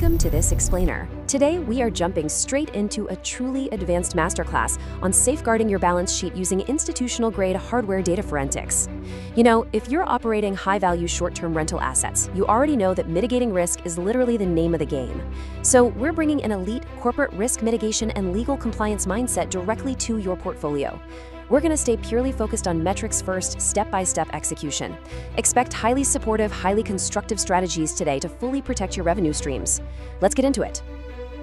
Welcome to this explainer. Today, we are jumping straight into a truly advanced masterclass on safeguarding your balance sheet using institutional-grade hardware data forensics. You know, if you're operating high-value short-term rental assets, you already know that mitigating risk is literally the name of the game. So we're bringing an elite corporate risk mitigation and legal compliance mindset directly to your portfolio. We're going to stay purely focused on metrics-first, step-by-step execution. Expect highly supportive, highly constructive strategies today to fully protect your revenue streams. Let's get into it.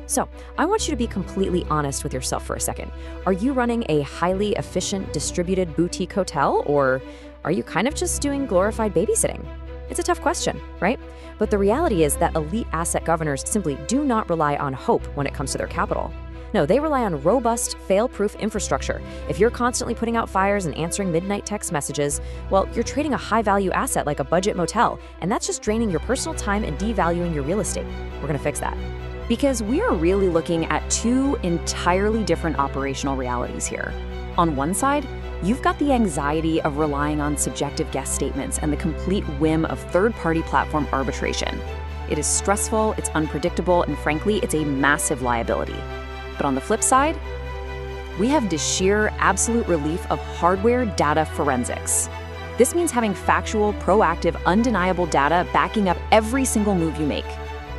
So, I want you to be completely honest with yourself for a second. Are you running a highly efficient, distributed boutique hotel, or are you kind of just doing glorified babysitting? It's a tough question, right? But the reality is that elite asset governors simply do not rely on hope when it comes to their capital. No, they rely on robust, fail-proof infrastructure. If you're constantly putting out fires and answering midnight text messages, well, you're trading a high-value asset like a budget motel, and that's just draining your personal time and devaluing your real estate. We're gonna fix that. Because we are really looking at two entirely different operational realities here. On one side, you've got the anxiety of relying on subjective guest statements and the complete whim of third-party platform arbitration. It is stressful, it's unpredictable, and frankly, it's a massive liability. But on the flip side, we have the sheer absolute relief of hardware data forensics. This means having factual, proactive, undeniable data backing up every single move you make.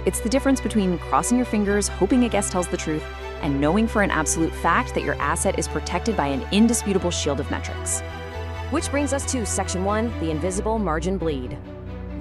It's the difference between crossing your fingers, hoping a guest tells the truth, and knowing for an absolute fact that your asset is protected by an indisputable shield of metrics. Which brings us to Section 1, the invisible margin bleed.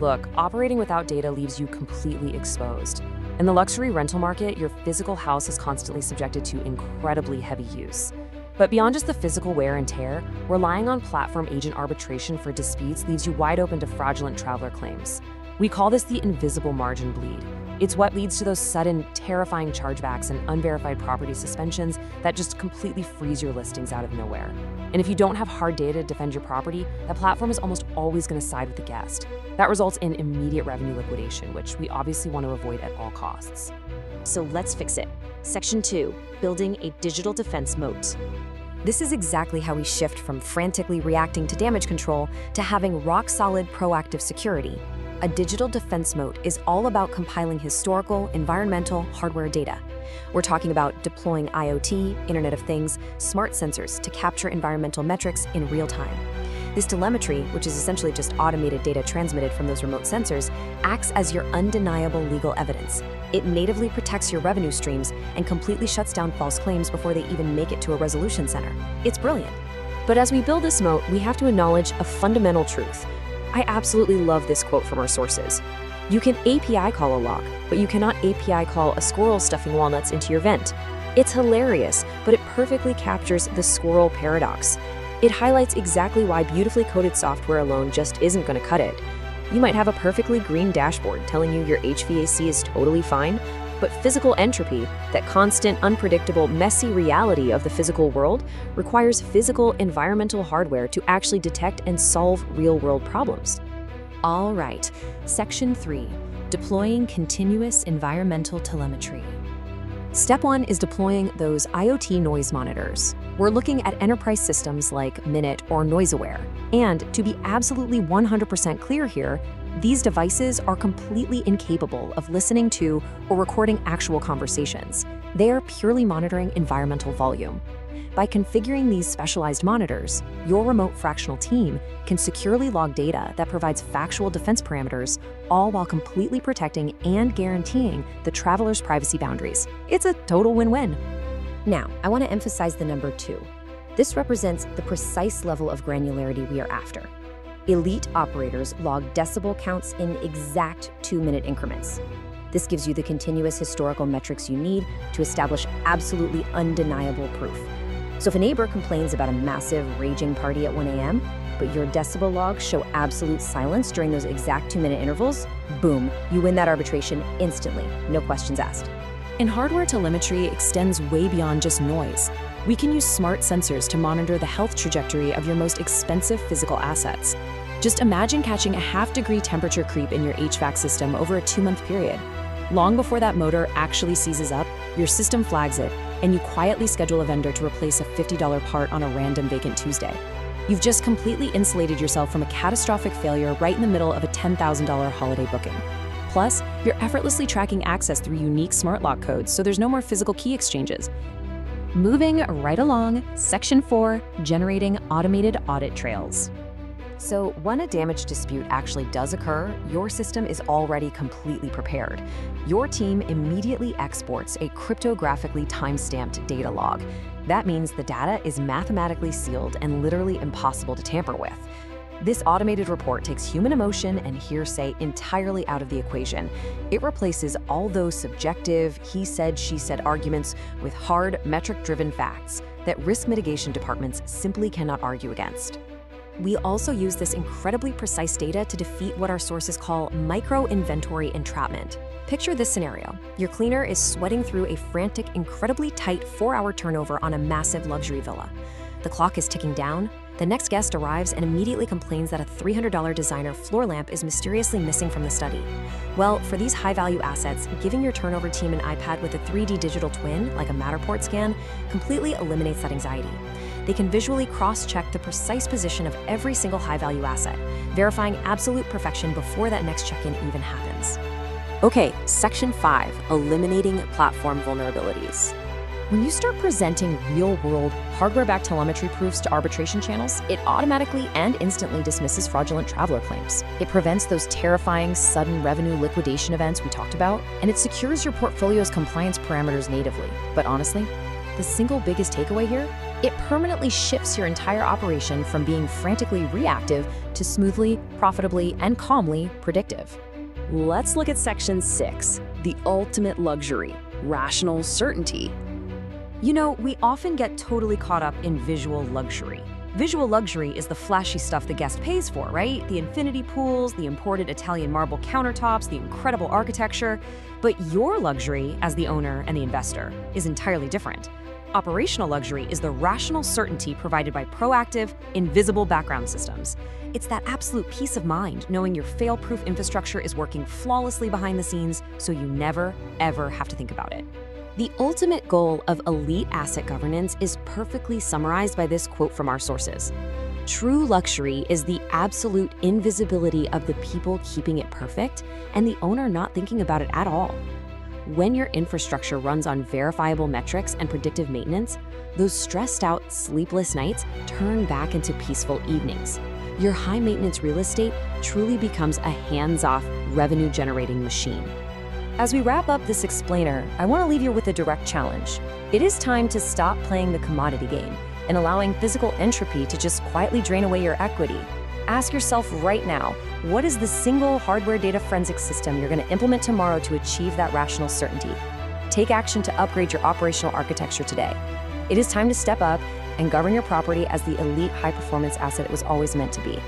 Look, operating without data leaves you completely exposed. In the luxury rental market, your physical house is constantly subjected to incredibly heavy use. But beyond just the physical wear and tear, relying on platform agent arbitration for disputes leaves you wide open to fraudulent traveler claims. We call this the invisible margin bleed. It's what leads to those sudden, terrifying chargebacks and unverified property suspensions that just completely freeze your listings out of nowhere. And if you don't have hard data to defend your property, that platform is almost always going to side with the guest. That results in immediate revenue liquidation, which we obviously want to avoid at all costs. So let's fix it. Section 2, building a digital defense moat. This is exactly how we shift from frantically reacting to damage control to having rock-solid proactive security. A digital defense moat is all about compiling historical, environmental, hardware data. We're talking about deploying IoT, Internet of Things, smart sensors to capture environmental metrics in real time. This telemetry, which is essentially just automated data transmitted from those remote sensors, acts as your undeniable legal evidence. It natively protects your revenue streams and completely shuts down false claims before they even make it to a resolution center. It's brilliant. But as we build this moat, we have to acknowledge a fundamental truth. I absolutely love this quote from our sources. You can API call a lock, but you cannot API call a squirrel stuffing walnuts into your vent. It's hilarious, but it perfectly captures the squirrel paradox. It highlights exactly why beautifully coded software alone just isn't going to cut it. You might have a perfectly green dashboard telling you your HVAC is totally fine, but physical entropy, that constant, unpredictable, messy reality of the physical world, requires physical environmental hardware to actually detect and solve real-world problems. All right, Section 3, deploying continuous environmental telemetry. Step 1 is deploying those IoT noise monitors. We're looking at enterprise systems like Minute or NoiseAware. And to be absolutely 100% clear here, these devices are completely incapable of listening to or recording actual conversations. They are purely monitoring environmental volume. By configuring these specialized monitors, your remote fractional team can securely log data that provides factual defense parameters, all while completely protecting and guaranteeing the traveler's privacy boundaries. It's a total win-win. Now, I want to emphasize the number 2. This represents the precise level of granularity we are after. Elite operators log decibel counts in exact 2-minute increments. This gives you the continuous historical metrics you need to establish absolutely undeniable proof. So if a neighbor complains about a massive raging party at 1 a.m., but your decibel logs show absolute silence during those exact 2-minute intervals, boom, you win that arbitration instantly, no questions asked. And hardware telemetry extends way beyond just noise. We can use smart sensors to monitor the health trajectory of your most expensive physical assets. Just imagine catching a half-degree temperature creep in your HVAC system over a 2-month period. Long before that motor actually seizes up, your system flags it, and you quietly schedule a vendor to replace a $50 part on a random vacant Tuesday. You've just completely insulated yourself from a catastrophic failure right in the middle of a $10,000 holiday booking. Plus, you're effortlessly tracking access through unique smart lock codes, so there's no more physical key exchanges. Moving right along, Section 4, generating automated audit trails. So when a damage dispute actually does occur, your system is already completely prepared. Your team immediately exports a cryptographically time-stamped data log. That means the data is mathematically sealed and literally impossible to tamper with. This automated report takes human emotion and hearsay entirely out of the equation. It replaces all those subjective, he said, she said arguments with hard, metric-driven facts that risk mitigation departments simply cannot argue against. We also use this incredibly precise data to defeat what our sources call micro-inventory entrapment. Picture this scenario. Your cleaner is sweating through a frantic, incredibly tight 4-hour turnover on a massive luxury villa. The clock is ticking down. The next guest arrives and immediately complains that a $300 designer floor lamp is mysteriously missing from the study. Well, for these high-value assets, giving your turnover team an iPad with a 3D digital twin, like a Matterport scan, completely eliminates that anxiety. They can visually cross-check the precise position of every single high-value asset, verifying absolute perfection before that next check-in even happens. Okay, Section 5, eliminating platform vulnerabilities. When you start presenting real-world, hardware-backed telemetry proofs to arbitration channels, it automatically and instantly dismisses fraudulent traveler claims. It prevents those terrifying, sudden revenue liquidation events we talked about, and it secures your portfolio's compliance parameters natively. But honestly, the single biggest takeaway here? It permanently shifts your entire operation from being frantically reactive to smoothly, profitably, and calmly predictive. Let's look at Section 6, the ultimate luxury, rational certainty. You know, we often get totally caught up in visual luxury. Visual luxury is the flashy stuff the guest pays for, right? The infinity pools, the imported Italian marble countertops, the incredible architecture. But your luxury, as the owner and the investor, is entirely different. Operational luxury is the rational certainty provided by proactive, invisible background systems. It's that absolute peace of mind knowing your fail-proof infrastructure is working flawlessly behind the scenes so you never, ever have to think about it. The ultimate goal of elite asset governance is perfectly summarized by this quote from our sources. True luxury is the absolute invisibility of the people keeping it perfect and the owner not thinking about it at all. When your infrastructure runs on verifiable metrics and predictive maintenance, those stressed out, sleepless nights turn back into peaceful evenings. Your high-maintenance real estate truly becomes a hands-off, revenue-generating machine. As we wrap up this explainer, I want to leave you with a direct challenge. It is time to stop playing the commodity game and allowing physical entropy to just quietly drain away your equity. Ask yourself right now, what is the single hardware data forensic system you're going to implement tomorrow to achieve that rational certainty? Take action to upgrade your operational architecture today. It is time to step up and govern your property as the elite high-performance asset it was always meant to be.